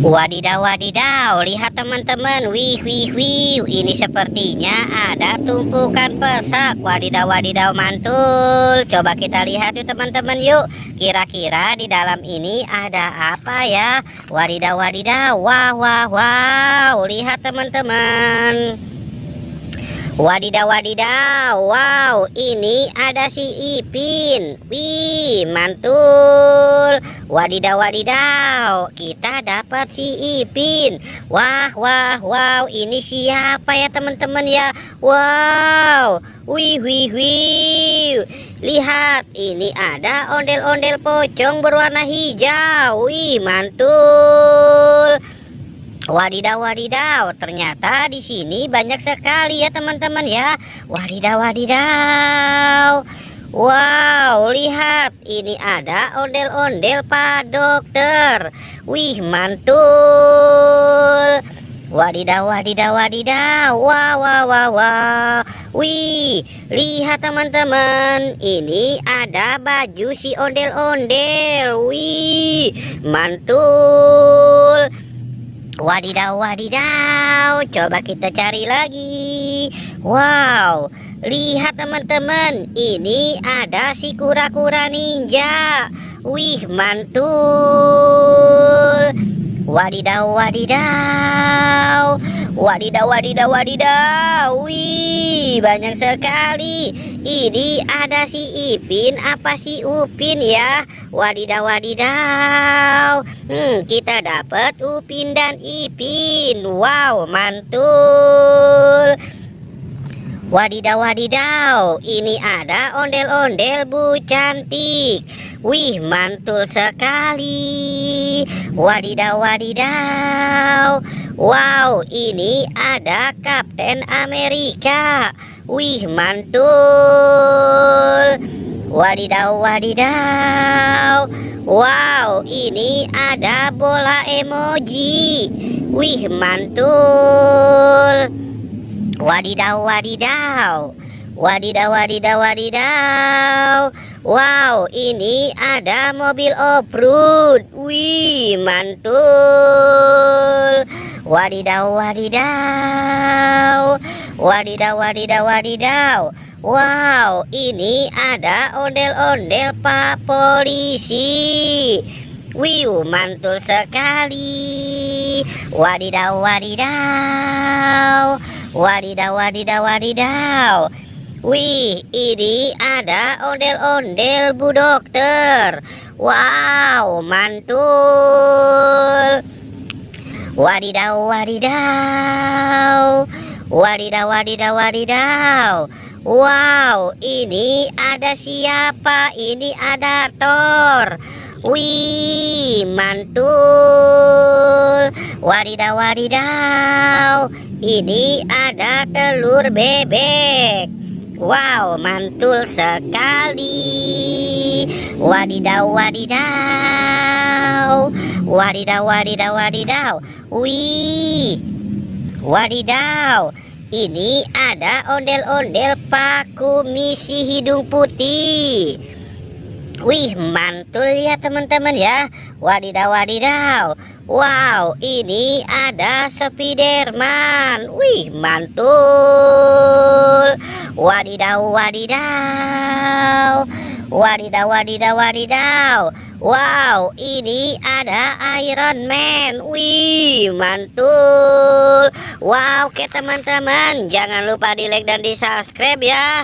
Wadidaw, wadidaw, lihat teman-teman. Wih, wih, wih. Ini sepertinya ada tumpukan pesak. Wadidaw, wadidaw, mantul. Coba kita lihat yuk teman-teman yuk. Kira-kira di dalam ini ada apa ya? Wadidaw, wadidaw. Wah, wah, wow. Lihat teman-teman. Wadidaw, wadidaw, wow, ini ada si Ipin. Wih, mantul. Wadidaw, wadidaw, kita dapat si Ipin. Wah, wah, wow, ini siapa ya teman-teman ya? Wow, wih, wih, wih. Lihat, ini ada ondel-ondel pocong berwarna hijau. Wih, mantul. Wadidaw, wadidaw, ternyata di sini banyak sekali ya teman-teman ya. Wadidaw, wadidaw. Wow, lihat, ini ada ondel-ondel Pak Dokter. Wih, mantul. Wadidaw, wadidaw, wadidaw. Wow, wow, wow, wow. Wih, lihat teman-teman, ini ada baju si ondel-ondel. Wih, mantul. Wadidaw, wadidaw, coba kita cari lagi. Wow, lihat teman-teman, ini ada si kura-kura ninja. Wih, mantul. Wadidaw, wadidaw. Wadidaw, wadidaw, wadidaw. Wih, banyak sekali. Ini ada si Ipin apa si Upin ya? Wadidaw, wadidaw. Kita dapat Upin dan Ipin. Wow, mantul. Wadidaw, wadidaw, ini ada ondel-ondel Bu Cantik. Wih, mantul sekali. Wadidaw, wadidaw. Wow, ini ada Kapten Amerika. Wih, mantul. Wadidaw, wadidaw. Wow, ini ada bola emoji. Wih, mantul. Wadidaw, wadidaw. Wadidaw, wadidaw, wadidaw. Wow, ini ada mobil off-road. Wih, mantul. Wadidaw, wadidaw. Wadidaw, wadidaw, wadidaw. Wow, ini ada ondel-ondel Pak Polisi. Wih, mantul sekali. Wadidaw, wadidaw. Wadidaw, wadidaw, wadidaw. Wih, ini ada ondel-ondel Bu Dokter. Wow, mantul. Wadidaw, wadidaw. Wadidaw, wadidaw, wadidaw. Wow, ini ada siapa? Ini ada Thor. Wih, mantul. Wadidaw, wadidaw. Ini ada telur bebek. Wow, mantul sekali. Wadidaw, wadidaw. Wadidaw, wadidaw, wadidaw. Wih, wadidaw. Ini ada ondel-ondel Pak Kumisi hidung putih. Wih, mantul ya teman-teman ya. Wadidaw, wadidaw. Wow, ini ada Spiderman. Wih, mantul. Wadidaw, wadidaw. Wadidaw, wadidaw, wadidaw. Wow, ini ada Iron Man. Wih, mantul. Wow, oke teman-teman, jangan lupa di like dan di subscribe ya.